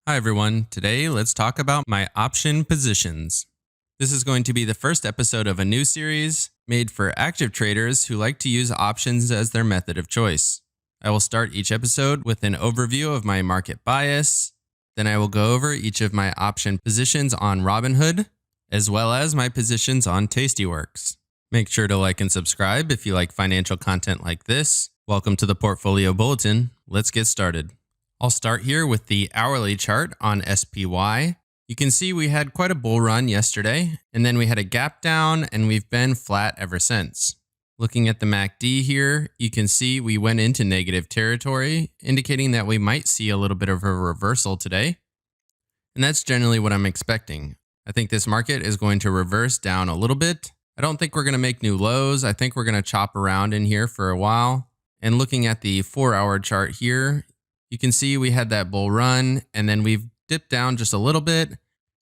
Hi everyone, today let's talk about my option positions. This is going to be the first episode of a new series made for active traders who like to use options as their method of choice. I will start each episode with an overview of my market bias, then I will go over each of my option positions on Robinhood, as well as my positions on Tastyworks. Make sure to like and subscribe if you like financial content like this. Welcome to the Portfolio Bulletin. Let's get started. I'll start here with the hourly chart on SPY. You can see we had quite a bull run yesterday, and then we had a gap down, and we've been flat ever since. Looking at the MACD here, you can see we went into negative territory, indicating that we might see a little bit of a reversal today. And that's generally what I'm expecting. I think this market is going to reverse down a little bit. I don't think we're going to make new lows. I think we're going to chop around in here for a while. And looking at the 4-hour chart here, you can see we had that bull run and then we've dipped down just a little bit.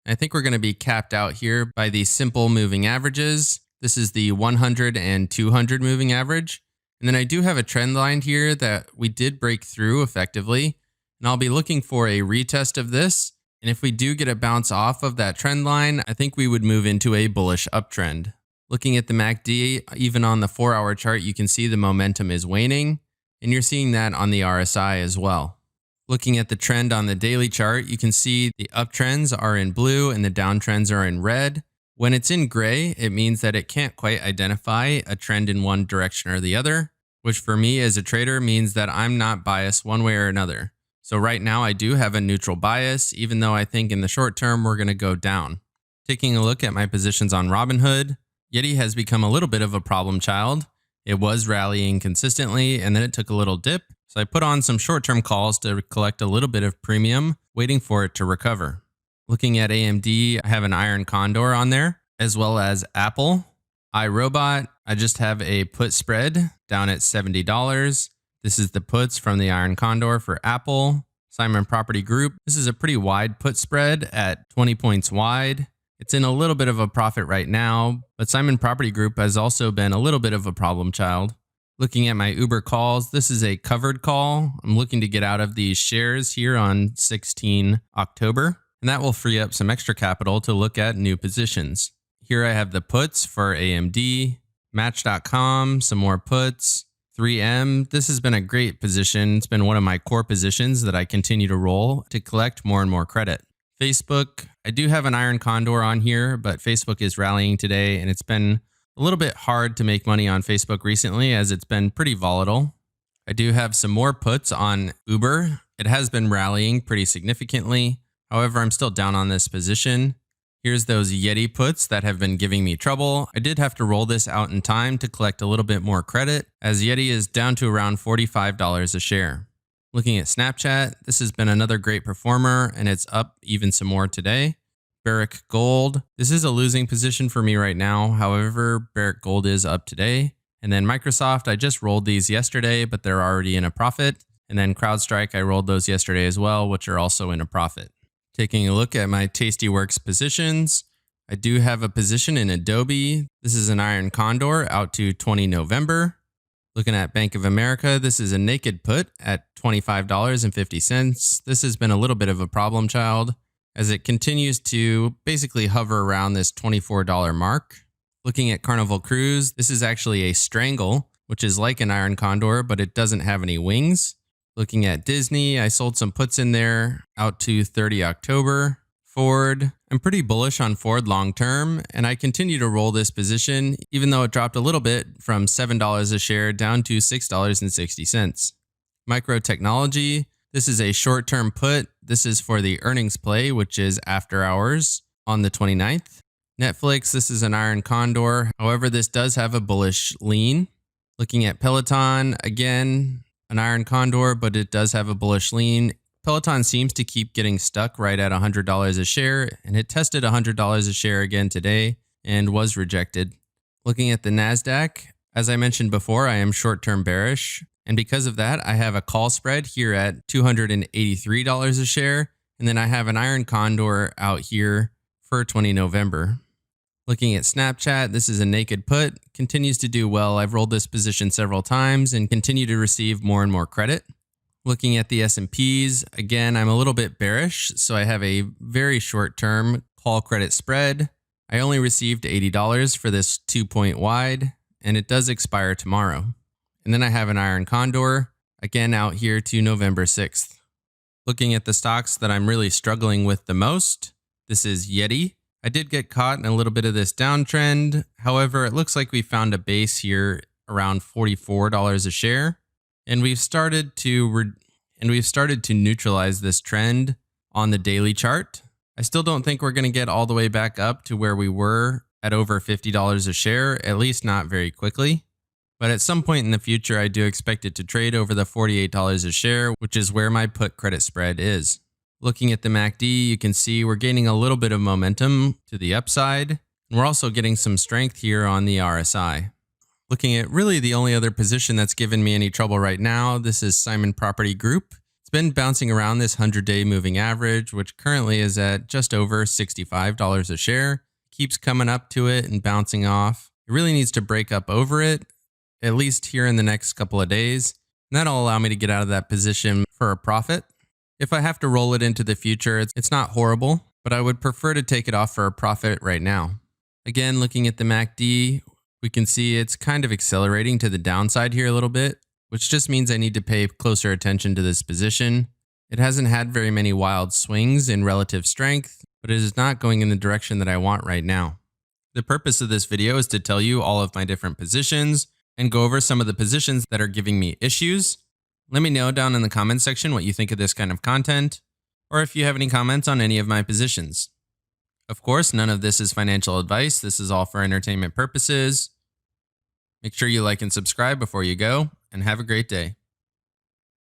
I think we're going to be capped out here by the simple moving averages. This is the 100 and 200 moving average. And then I do have a trend line here that we did break through effectively. And I'll be looking for a retest of this. And if we do get a bounce off of that trend line, I think we would move into a bullish uptrend. Looking at the MACD, even on the 4-hour chart, you can see the momentum is waning. And you're seeing that on the RSI as well. Looking at the trend on the daily chart, you can see the uptrends are in blue and the downtrends are in red. When it's in gray, it means that it can't quite identify a trend in one direction or the other, which for me as a trader means that I'm not biased one way or another. So right now I do have a neutral bias, even though I think in the short term we're going to go down. Taking a look at my positions on Robinhood, Yeti has become a little bit of a problem child. It was rallying consistently and then it took a little dip. So I put on some short-term calls to collect a little bit of premium, waiting for it to recover. Looking at AMD, I have an Iron Condor on there, as well as Apple. iRobot, I just have a put spread down at $70. This is the puts from the Iron Condor for Apple. Simon Property Group, this is a pretty wide put spread at 20 points wide. It's in a little bit of a profit right now, but Simon Property Group has also been a little bit of a problem child. Looking at my Uber calls, this is a covered call. I'm looking to get out of these shares here on 16 October, and that will free up some extra capital to look at new positions. Here I have the puts for AMD, Match.com, some more puts, 3M. This has been a great position. It's been one of my core positions that I continue to roll to collect more and more credit. Facebook, I do have an Iron Condor on here, but Facebook is rallying today, and it's been a little bit hard to make money on Facebook recently as it's been pretty volatile. I do have some more puts on Uber. It has been rallying pretty significantly. However, I'm still down on this position. Here's those Yeti puts that have been giving me trouble. I did have to roll this out in time to collect a little bit more credit as Yeti is down to around $45 a share. Looking at Snapchat, this has been another great performer and it's up even some more today. Barrick Gold, this is a losing position for me right now. However, Barrick Gold is up today. And then Microsoft, I just rolled these yesterday, but they're already in a profit. And then CrowdStrike, I rolled those yesterday as well, which are also in a profit. Taking a look at my Tastyworks positions, I do have a position in Adobe. This is an Iron Condor out to 20 November. Looking at Bank of America, this is a naked put at $25.50. This has been a little bit of a problem child, as it continues to basically hover around this $24 mark. Looking at Carnival Cruise, this is actually a strangle, which is like an Iron Condor, but it doesn't have any wings. Looking at Disney, I sold some puts in there out to 30 October. Ford, I'm pretty bullish on Ford long term, and I continue to roll this position, even though it dropped a little bit from $7 a share down to $6.60. Microtechnology, this is a short-term put. This is for the earnings play, which is after hours on the 29th. Netflix, this is an Iron Condor. However, this does have a bullish lean. Looking at Peloton, again, an Iron Condor, but it does have a bullish lean. Peloton seems to keep getting stuck right at $100 a share, and it tested $100 a share again today and was rejected. Looking at the NASDAQ, as I mentioned before, I am short-term bearish. And because of that, I have a call spread here at $283 a share. And then I have an Iron Condor out here for 20 November. Looking at Snapchat, this is a naked put, continues to do well. I've rolled this position several times and continue to receive more and more credit. Looking at the S&Ps, again, I'm a little bit bearish, so I have a very short-term call credit spread. I only received $80 for this 2-point wide, and it does expire tomorrow. And then I have an iron condor, again out here to November 6th. Looking at the stocks that I'm really struggling with the most, this is Yeti. I did get caught in a little bit of this downtrend. However, it looks like we found a base here around $44 a share. And we've started to neutralize this trend on the daily chart. I still don't think we're going to get all the way back up to where we were at over $50 a share, at least not very quickly. But at some point in the future, I do expect it to trade over the $48 a share, which is where my put credit spread is. Looking at the MACD, you can see we're gaining a little bit of momentum to the upside, and we're also getting some strength here on the RSI. Looking at really the only other position that's given me any trouble right now, this is Simon Property Group. It's been bouncing around this 100-day moving average, which currently is at just over $65 a share. Keeps coming up to it and bouncing off. It really needs to break up over it, at least here in the next couple of days. And that'll allow me to get out of that position for a profit. If I have to roll it into the future, it's not horrible, but I would prefer to take it off for a profit right now. Again, looking at the MACD, we can see it's kind of accelerating to the downside here a little bit, which just means I need to pay closer attention to this position. It hasn't had very many wild swings in relative strength, but it is not going in the direction that I want right now. The purpose of this video is to tell you all of my different positions and go over some of the positions that are giving me issues. Let me know down in the comments section what you think of this kind of content, or if you have any comments on any of my positions. Of course, none of this is financial advice. This is all for entertainment purposes. Make sure you like and subscribe before you go, and have a great day.